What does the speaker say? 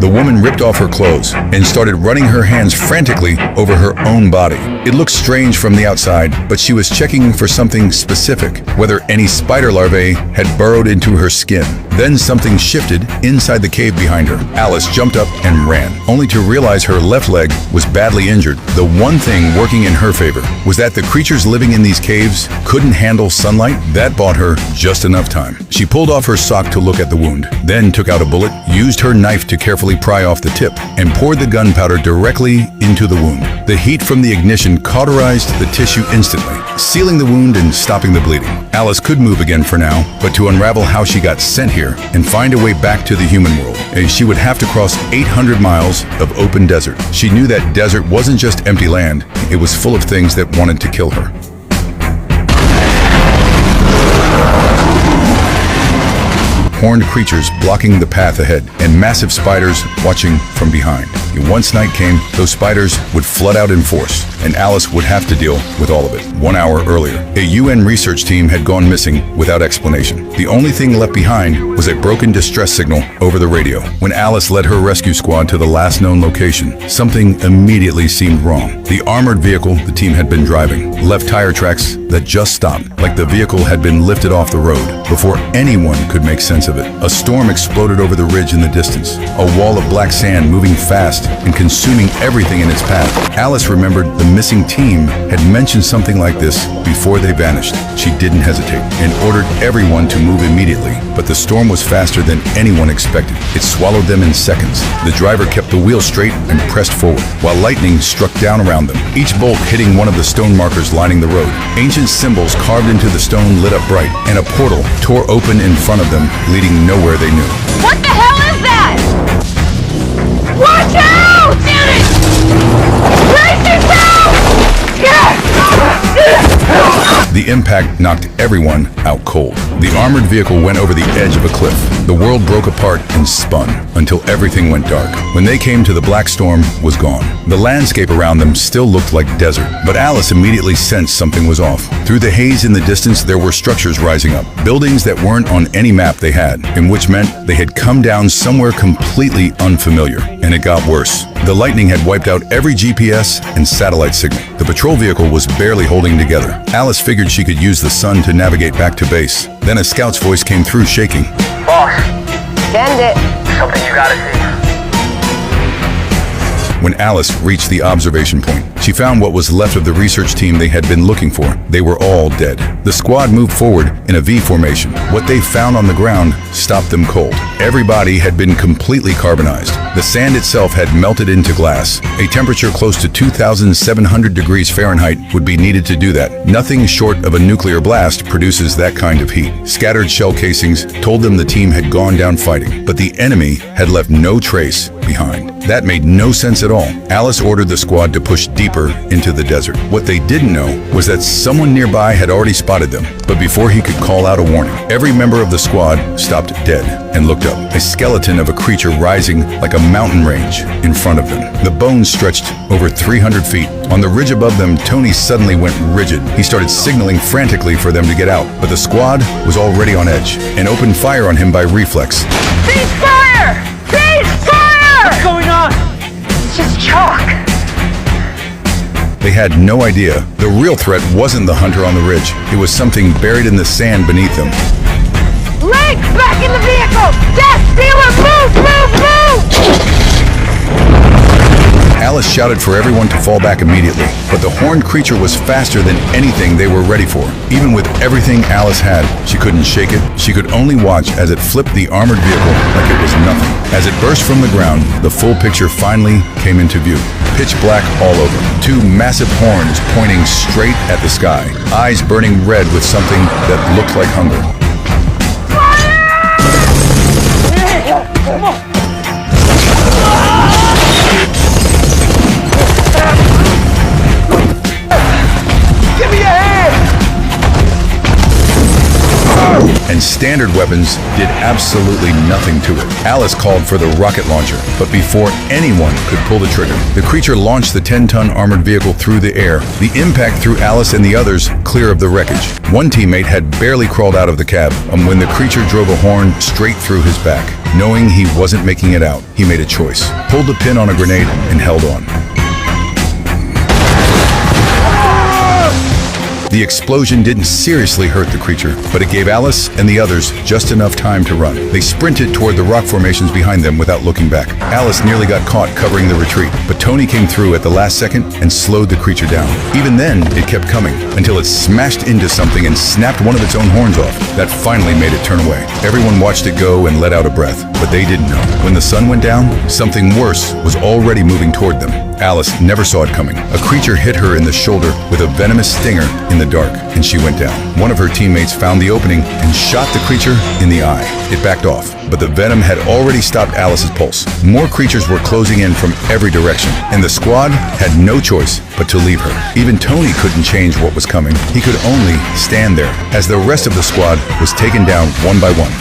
The woman ripped off her clothes and started running her hands frantically over her own body. It looked strange from the outside, but she was checking for something specific, whether any spider larvae had burrowed into her skin. Then something shifted inside the cave behind her. Alice jumped up and ran, only to realize her left leg was badly injured. The one thing working in her favor was that the creatures living in these caves couldn't handle sunlight. That bought her just enough time. She pulled off her sock to look at the wound, then took out a bullet, used her knife to carefully pry off the tip, and poured the gunpowder directly into the wound. The heat from the ignition cauterized the tissue instantly, sealing the wound and stopping the bleeding. Alice could move again for now, but to unravel how she got sent here and find a way back to the human world, she would have to cross 800 miles of open desert. She knew that desert wasn't just empty land, it was full of things that wanted to kill her. Horned creatures blocking the path ahead, and massive spiders watching from behind. Once night came, those spiders would flood out in force, and Alice would have to deal with all of it. 1 hour earlier, a UN research team had gone missing without explanation. The only thing left behind was a broken distress signal over the radio. When Alice led her rescue squad to the last known location, something immediately seemed wrong. The armored vehicle the team had been driving left tire tracks that just stopped, like the vehicle had been lifted off the road before anyone could make sense of it. A storm exploded over the ridge in the distance, a wall of black sand moving fast and consuming everything in its path. Alice remembered the missing team had mentioned something like this before they vanished. She didn't hesitate and ordered everyone to move immediately, but the storm was faster than anyone expected. It swallowed them in seconds. The driver kept the wheel straight and pressed forward, while lightning struck down around them, each bolt hitting one of the stone markers lining the road. Ancient symbols carved into the stone lit up bright, and a portal tore open in front of them, leading nowhere they knew. What the hell is that? Watch out! Damn it! Brace yourself! Yes! The impact knocked everyone out cold. The armored vehicle went over the edge of a cliff. The world broke apart and spun until everything went dark. When they came to the black storm was gone. The landscape around them still looked like desert, but Alice immediately sensed something was off. Through the haze in the distance, there were structures rising up, buildings that weren't on any map they had, and which meant they had come down somewhere completely unfamiliar. And it got worse. The lightning had wiped out every GPS and satellite signal. The patrol vehicle was barely holding together. Alice figured she could use the sun to navigate back to base. Then a scout's voice came through, shaking. Boss, Send it. something you gotta see. When Alice reached the observation point, she found what was left of the research team they had been looking for. They were all dead. The squad moved forward in a V formation. What they found on the ground stopped them cold. Every body had been completely carbonized. The sand itself had melted into glass. A temperature close to 2,700 degrees Fahrenheit would be needed to do that. Nothing short of a nuclear blast produces that kind of heat. Scattered shell casings told them the team had gone down fighting, but the enemy had left no trace behind. That made no sense at all. Alice ordered the squad to push deeper into the desert. What they didn't know was that someone nearby had already spotted them, but before he could call out a warning, every member of the squad stopped dead and looked up. A skeleton of a creature rising like a mountain range in front of them. The bones stretched over 300 feet. On the ridge above them, Tony suddenly went rigid. He started signaling frantically for them to get out, but the squad was already on edge and opened fire on him by reflex. Cease fire! Cease fire! What's going on? It's just chalk. They had no idea. The real threat wasn't the hunter on the ridge. It was something buried in the sand beneath them. Link, back in the vehicle! Death Dealer, move! Alice shouted for everyone to fall back immediately, but the horned creature was faster than anything they were ready for. Even with everything Alice had, she couldn't shake it. She could only watch as it flipped the armored vehicle like it was nothing. As it burst from the ground, the full picture finally came into view. Pitch black all over. Two massive horns pointing straight at the sky. Eyes burning red with something that looked like hunger. Give me a hand! And standard weapons did absolutely nothing to it. Alice called for the rocket launcher, but before anyone could pull the trigger, the creature launched the 10-ton armored vehicle through the air. The impact threw Alice and the others clear of the wreckage. One teammate had barely crawled out of the cab when the creature drove a horn straight through his back. Knowing he wasn't making it out, he made a choice, pulled the pin on a grenade, and held on. The explosion didn't seriously hurt the creature, but it gave Alice and the others just enough time to run. They sprinted toward the rock formations behind them without looking back. Alice nearly got caught covering the retreat, but Tony came through at the last second and slowed the creature down. Even then, it kept coming, until it smashed into something and snapped one of its own horns off. That finally made it turn away. Everyone watched it go and let out a breath, but they didn't know. When the sun went down, something worse was already moving toward them. Alice never saw it coming. A creature hit her in the shoulder with a venomous stinger in the dark, and she went down. One of her teammates found the opening and shot the creature in the eye. It backed off, but the venom had already stopped Alice's pulse. More creatures were closing in from every direction, and the squad had no choice but to leave her. Even Tony couldn't change what was coming. He could only stand there as the rest of the squad was taken down one by one.